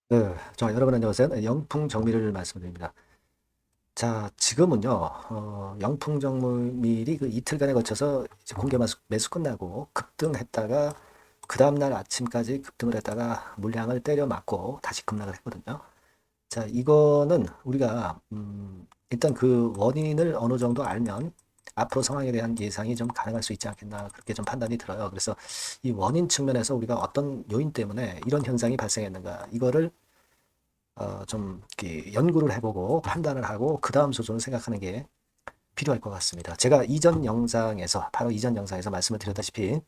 네, 자, 여러분 안녕하세요. 네, 영풍정밀을 말씀드립니다. 자, 지금은요, 영풍정밀이 그 이틀간에 거쳐서 이제 공개 매수 끝나고 급등했다가 그 다음날 아침까지 급등을 했다가 물량을 때려 맞고 다시 급락을 했거든요. 자, 이거는 우리가, 일단 그 원인을 어느 정도 알면 앞으로 상황에 대한 예상이 좀 가능할 수 있지 않겠나, 그렇게 좀 판단이 들어요. 그래서 이 원인 측면에서 우리가 어떤 요인 때문에 이런 현상이 발생했는가, 이거를 좀 이렇게 연구를 해보고 판단을 하고 그 다음 수준을 생각하는 게 필요할 것 같습니다. 제가 이전 영상에서 바로 이전 영상에서 말씀을 드렸다시피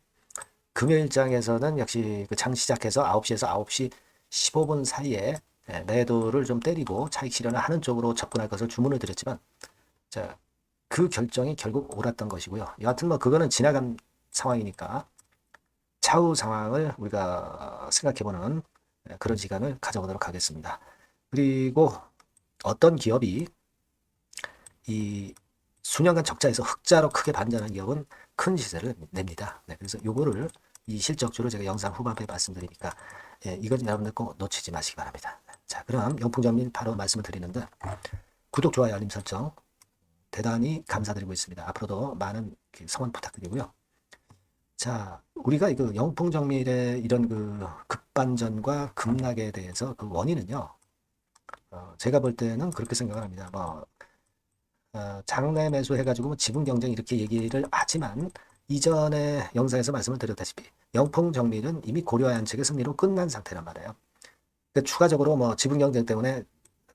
금요일장에서는 역시 그 장 시작해서 9시에서 9시 15분 사이에 매도를 좀 때리고 차익 실현을 하는 쪽으로 접근할 것을 주문을 드렸지만 자, 그 결정이 결국 옳았던 것이고요. 여하튼 뭐 그거는 지나간 상황이니까 차후 상황을 우리가 생각해보는 그런 시간을 가져보도록 하겠습니다. 그리고 어떤 기업이 이 수년간 적자에서 흑자로 크게 반전한 기업은 큰 시세를 냅니다. 네, 그래서 요거를 이 실적주로 제가 영상 후반부에 말씀드리니까 이건 여러분들 꼭 놓치지 마시기 바랍니다. 자, 그럼 영풍정밀 바로 말씀을 드리는데 구독, 좋아요, 알림 설정 대단히 감사드리고 있습니다. 앞으로도 많은 성원 부탁드리고요. 자, 우리가 그 영풍정밀의 이런 그 급반전과 급락에 대해서 그 원인은요, 제가 볼 때는 그렇게 생각을 합니다. 뭐 장내 매수해가지고 뭐 지분 경쟁 이렇게 얘기를 하지만 이전에 영상에서 말씀을 드렸다시피 영풍정밀은 이미 고려아연측의 승리로 끝난 상태란 말이에요. 그러니까 추가적으로 뭐 지분 경쟁 때문에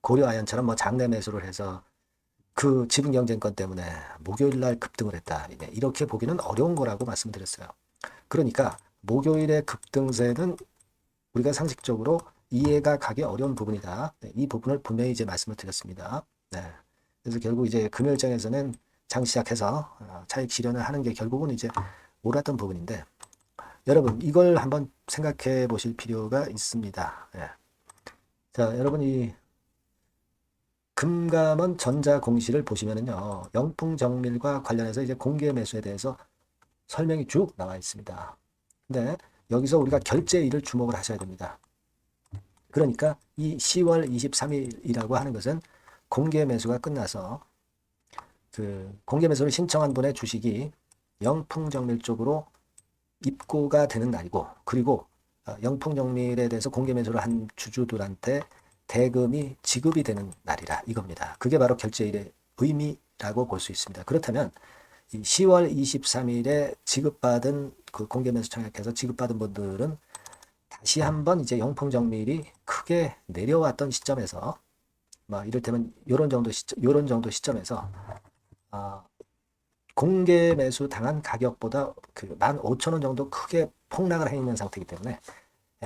고려아연처럼 뭐 장내 매수를 해서 그 지분 경쟁권 때문에 목요일 날 급등을 했다. 이렇게 보기는 어려운 거라고 말씀드렸어요. 그러니까 목요일의 급등세는 우리가 상식적으로 이해가 가기 어려운 부분이다. 네, 이 부분을 분명히 이제 말씀을 드렸습니다. 네. 그래서 결국 이제 금요일장에서는 장 시작해서 차익 실현을 하는 게 결국은 이제 옳았던 부분인데 여러분 이걸 한번 생각해 보실 필요가 있습니다. 예. 자, 여러분 이 금감원 전자 공시를 보시면은요 영풍정밀과 관련해서 이제 공개 매수에 대해서 설명이 쭉 나와 있습니다. 근데 여기서 우리가 결제일을 주목을 하셔야 됩니다. 그러니까 이 10월 23일이라고 하는 것은 공개 매수가 끝나서 그 공개 매수를 신청한 분의 주식이 영풍정밀 쪽으로 입고가 되는 날이고 그리고 영풍정밀에 대해서 공개 매수를 한 주주들한테 대금이 지급이 되는 날이라 이겁니다. 그게 바로 결제일의 의미라고 볼 수 있습니다. 그렇다면 이 10월 23일에 지급받은 그 공개 매수 청약해서 지급받은 분들은 다시 한번 이제 영풍정밀이 크게 내려왔던 시점에서 뭐 이를테면 요런 정도 시점에서 어, 공개 매수 당한 가격보다 그 15,000원 정도 크게 폭락을 해 있는 상태이기 때문에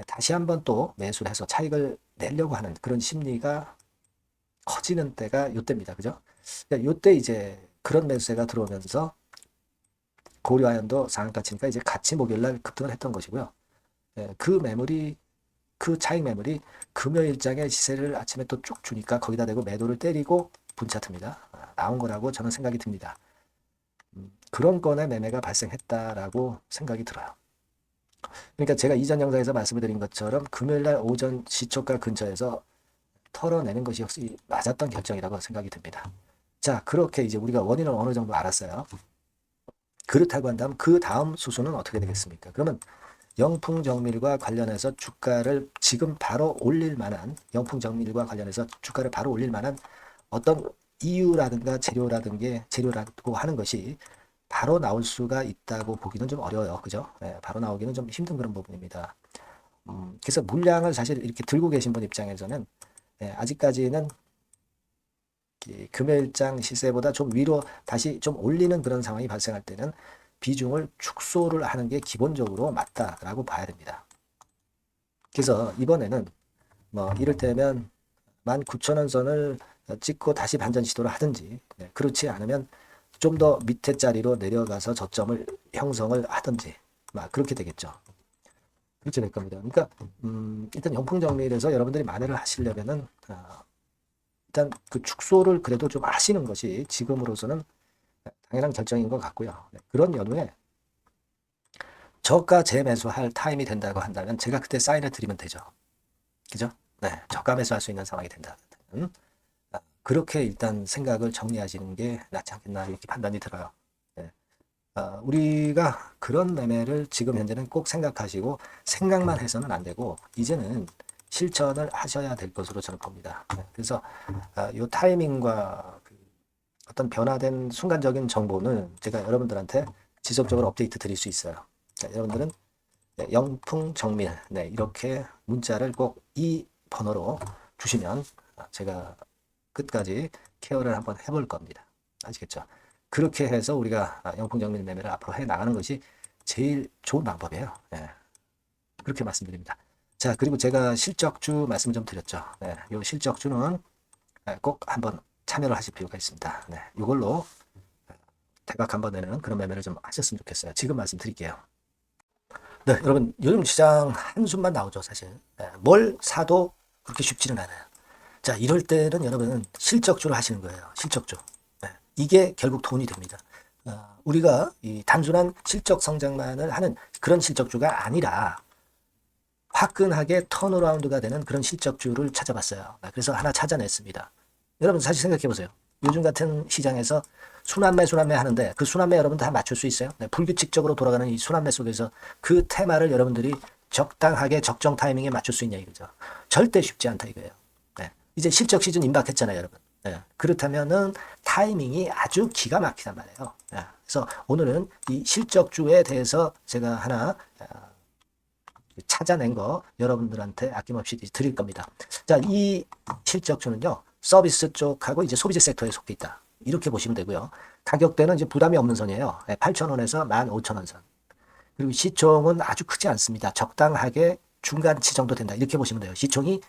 다시 한번 또 매수를 해서 차익을 내려고 하는 그런 심리가 커지는 때가 요때입니다. 그죠? 그러니까 요때 이제 그런 매수세가 들어오면서 고려아연도 상한가 치니까 이제 같이 목요일날 급등을 했던 것이고요. 그 매물이 그 차익 매물이 금요일장에 시세를 아침에 또 쭉 주니까 거기다 대고 매도를 때리고 분차트입니다. 나온 거라고 저는 생각이 듭니다. 그런 건의 매매가 발생했다라고 생각이 들어요. 그러니까 제가 이전 영상에서 말씀을 드린 것처럼 금요일날 오전 시초가 근처에서 털어내는 것이 역시 맞았던 결정이라고 생각이 듭니다. 자, 그렇게 이제 우리가 원인을 어느 정도 알았어요. 그렇다고 한다면 그 다음 수순은 어떻게 되겠습니까? 그러면 영풍정밀과 관련해서 주가를 지금 바로 올릴 만한 영풍정밀과 관련해서 주가를 바로 올릴 만한 어떤 이유라든가 재료라고 하는 것이 바로 나올 수가 있다고 보기는 좀 어려워요. 그죠? 네, 바로 나오기는 좀 힘든 그런 부분입니다. 그래서 물량을 사실 이렇게 들고 계신 분 입장에서는 아직까지는 금요일장 시세보다 좀 위로 다시 좀 올리는 그런 상황이 발생할 때는 비중을 축소를 하는 게 기본적으로 맞다라고 봐야 됩니다. 그래서 이번에는 뭐 이를테면 19,000원 선을 찍고 다시 반전 시도를 하든지 그렇지 않으면 좀 더 밑에 자리로 내려가서 저점을 형성을 하든지 막 그렇게 되겠죠. 그렇게 될 겁니다. 그러니까 일단 영풍정리에서 여러분들이 만회를 하시려면은 일단 그 축소를 그래도 좀 하시는 것이 지금으로서는 당연한 결정인 것 같고요. 그런 연후에 저가 재매수할 타임이 된다고 한다면 제가 그때 사인을 드리면 되죠. 그죠? 네, 저가 매수할 수 있는 상황이 된다. 그렇게 일단 생각을 정리하시는 게 낫지 않겠나 이렇게 판단이 들어요. 네. 우리가 그런 매매를 지금 현재는 꼭 생각하시고 생각만 해서는 안 되고 이제는 실천을 하셔야 될 것으로 저는 봅니다. 네. 그래서 이 타이밍과 그 어떤 변화된 순간적인 정보는 제가 여러분들한테 지속적으로 업데이트 드릴 수 있어요. 자, 여러분들은 네, 영풍정밀 네, 이렇게 문자를 꼭 이 번호로 주시면 제가 끝까지 케어를 한번 해볼 겁니다. 아시겠죠? 그렇게 해서 우리가 영풍정밀 매매를 앞으로 해 나가는 것이 제일 좋은 방법이에요. 네, 그렇게 말씀드립니다. 자, 그리고 제가 실적주 말씀 좀 드렸죠. 네, 이 실적주는 꼭 한번 참여를 하실 필요가 있습니다. 네, 이걸로 대박 한번 내는 그런 매매를 좀 하셨으면 좋겠어요. 지금 말씀드릴게요. 네, 여러분 요즘 시장 한숨만 나오죠, 사실. 네, 뭘 사도 그렇게 쉽지는 않아요. 자, 이럴 때는 여러분 실적주를 하시는 거예요. 실적주. 네, 이게 결국 돈이 됩니다. 우리가 이 단순한 실적 성장만을 하는 그런 실적주가 아니라 화끈하게 턴어라운드가 되는 그런 실적주를 찾아봤어요. 그래서 하나 찾아냈습니다. 여러분 사실 생각해 보세요. 요즘 같은 시장에서 순환매 하는데 그 순환매 여러분 다 맞출 수 있어요? 네, 불규칙적으로 돌아가는 이 순환매 속에서 그 테마를 여러분들이 적당하게 적정 타이밍에 맞출 수 있냐 이거죠. 절대 쉽지 않다 이거예요. 네, 이제 실적 시즌 임박했잖아요, 여러분. 네, 그렇다면은 타이밍이 아주 기가 막히단 말이에요. 네, 그래서 오늘은 이 실적주에 대해서 제가 하나 찾아낸 거 여러분들한테 아낌없이 드릴 겁니다. 자, 이 실적주는요, 서비스 쪽하고 이제 소비재 섹터에 속해 있다. 이렇게 보시면 되고요. 가격대는 이제 부담이 없는 선이에요. 8,000원에서 15,000원 선. 그리고 시총은 아주 크지 않습니다. 적당하게 중간치 정도 된다. 이렇게 보시면 돼요. 시총이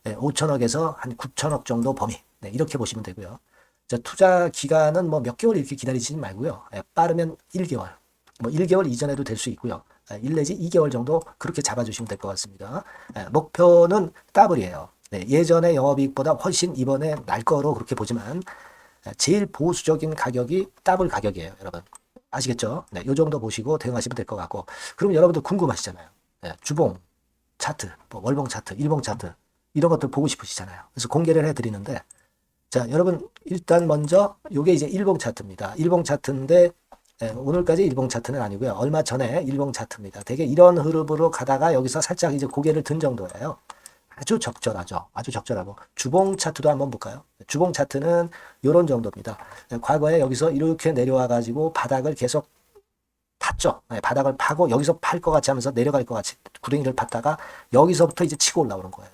5천억에서 한 9천억 정도 범위. 네, 이렇게 보시면 되고요. 자, 투자 기간은 뭐 몇 개월 이렇게 기다리지 말고요. 빠르면 1개월. 뭐 1개월 이전에도 될 수 있고요. 1 내지 2개월 정도 그렇게 잡아주시면 될 것 같습니다. 목표는 더블이에요. 네, 예전의 영업이익보다 훨씬 이번에 날 거로 그렇게 보지만 제일 보수적인 가격이 더블 가격이에요, 여러분. 아시겠죠? 네, 요 정도 보시고 대응하시면 될 것 같고. 그럼 여러분들 궁금하시잖아요. 네, 주봉 차트, 뭐 월봉 차트, 일봉 차트 이런 것들 보고 싶으시잖아요. 그래서 공개를 해드리는데, 자, 여러분 일단 먼저 요게 이제 일봉 차트입니다. 일봉 차트인데 오늘까지 일봉 차트는 아니고요. 얼마 전에 일봉 차트입니다. 되게 이런 흐름으로 가다가 여기서 살짝 이제 고개를 든 정도예요. 아주 적절하죠. 아주 적절하고. 주봉 차트도 한번 볼까요? 주봉 차트는 이런 정도입니다. 과거에 여기서 이렇게 내려와 가지고 바닥을 계속 팠죠. 바닥을 파고 여기서 팔 것 같이 하면서 내려갈 것 같이 구덩이를 팠다가 여기서부터 이제 치고 올라오는 거예요.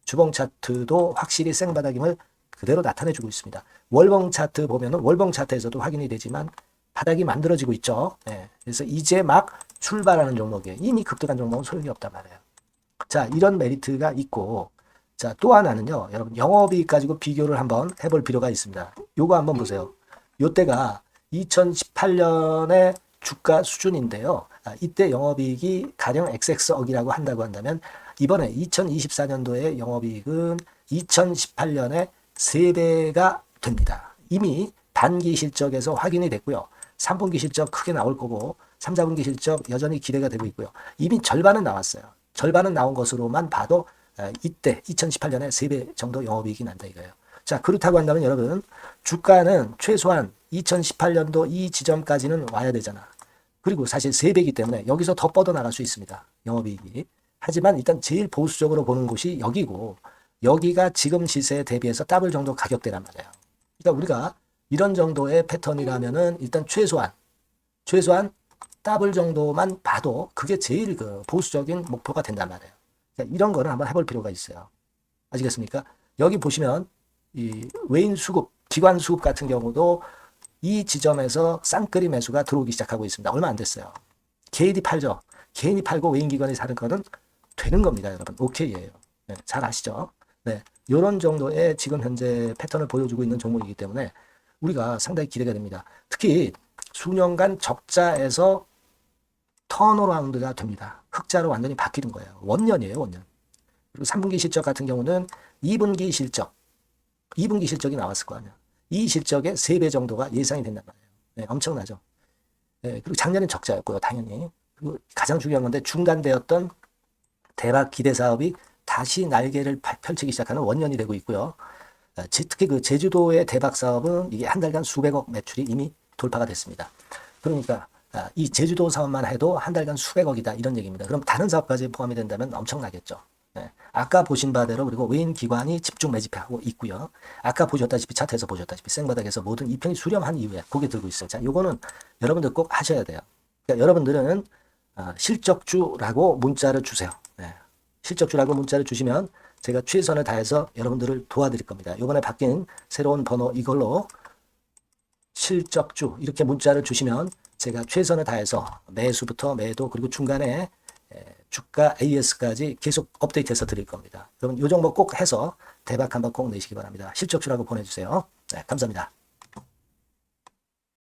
주봉 차트도 확실히 생바닥임을 그대로 나타내주고 있습니다. 월봉 차트 보면은 월봉 차트에서도 확인이 되지만 바닥이 만들어지고 있죠. 네. 그래서 이제 막 출발하는 종목이에요. 이미 급등한 종목은 소용이 없단 말이에요. 자, 이런 메리트가 있고, 자, 또 하나는요, 여러분, 영업이익 가지고 비교를 한번 해볼 필요가 있습니다. 요거 한번 보세요. 요때가 2018년의 주가 수준인데요. 이때 영업이익이 가령 XX억이라고 한다고 한다면, 이번에 2024년도의 영업이익은 2018년에 3배가 됩니다. 이미 단기 실적에서 확인이 됐고요. 3분기 실적 크게 나올 거고 3, 4분기 실적 여전히 기대가 되고 있고요. 이미 절반은 나왔어요. 절반은 나온 것으로만 봐도 이때 2018년에 3배 정도 영업이익이 난다 이거예요. 자, 그렇다고 한다면 여러분 주가는 최소한 2018년도 이 지점까지는 와야 되잖아. 그리고 사실 3배이기 때문에 여기서 더 뻗어나갈 수 있습니다. 영업이익이. 하지만 일단 제일 보수적으로 보는 곳이 여기고 여기가 지금 시세에 대비해서 더블 정도 가격대란 말이에요. 그러니까 우리가 이런 정도의 패턴이라면은 일단 최소한 더블 정도만 봐도 그게 제일 그 보수적인 목표가 된단 말이에요. 그러니까 이런 거를 한번 해볼 필요가 있어요. 아시겠습니까? 여기 보시면 이 외인 수급, 기관 수급 같은 경우도 이 지점에서 쌍끌이 매수가 들어오기 시작하고 있습니다. 얼마 안 됐어요. 개인이 팔죠. 개인이 팔고 외인 기관이 사는 거는 되는 겁니다, 여러분. 오케이예요. 네, 잘 아시죠? 네, 이런 정도의 지금 현재 패턴을 보여주고 있는 종목이기 때문에 우리가 상당히 기대가 됩니다. 특히 수년간 적자에서 턴어라운드가 됩니다. 흑자로 완전히 바뀌는 거예요. 원년이에요, 원년. 그리고 3분기 실적 같은 경우는 2분기 실적이 나왔을 거 아니야. 이 실적의 3배 정도가 예상이 된단 말이에요. 네, 엄청나죠. 네, 그리고 작년엔 적자였고요, 당연히. 그리고 가장 중요한 건데 중단되었던 대박 기대 사업이 다시 날개를 펼치기 시작하는 원년이 되고 있고요. 특히 그 제주도의 대박 사업은 이게 한 달간 수백억 매출이 이미 돌파가 됐습니다. 그러니까 이 제주도 사업만 해도 한 달간 수백억이다 이런 얘기입니다. 그럼 다른 사업까지 포함이 된다면 엄청나겠죠. 네. 아까 보신 바대로 그리고 외인 기관이 집중 매집하고 있고요. 아까 보셨다시피 차트에서 보셨다시피 생바닥에서 모든 이평이 수렴한 이후에 고개 들고 있어요. 자, 요거는 여러분들 꼭 하셔야 돼요. 그러니까 여러분들은 실적주라고 문자를 주세요. 네. 실적주라고 문자를 주시면 제가 최선을 다해서 여러분들을 도와드릴 겁니다. 이번에 바뀐 새로운 번호 이걸로 실적주 이렇게 문자를 주시면 제가 최선을 다해서 매수부터 매도 그리고 중간에 주가 AS까지 계속 업데이트해서 드릴 겁니다. 여러분 이 종목 꼭 해서 대박 한번 꼭 내시기 바랍니다. 실적주라고 보내주세요. 네, 감사합니다.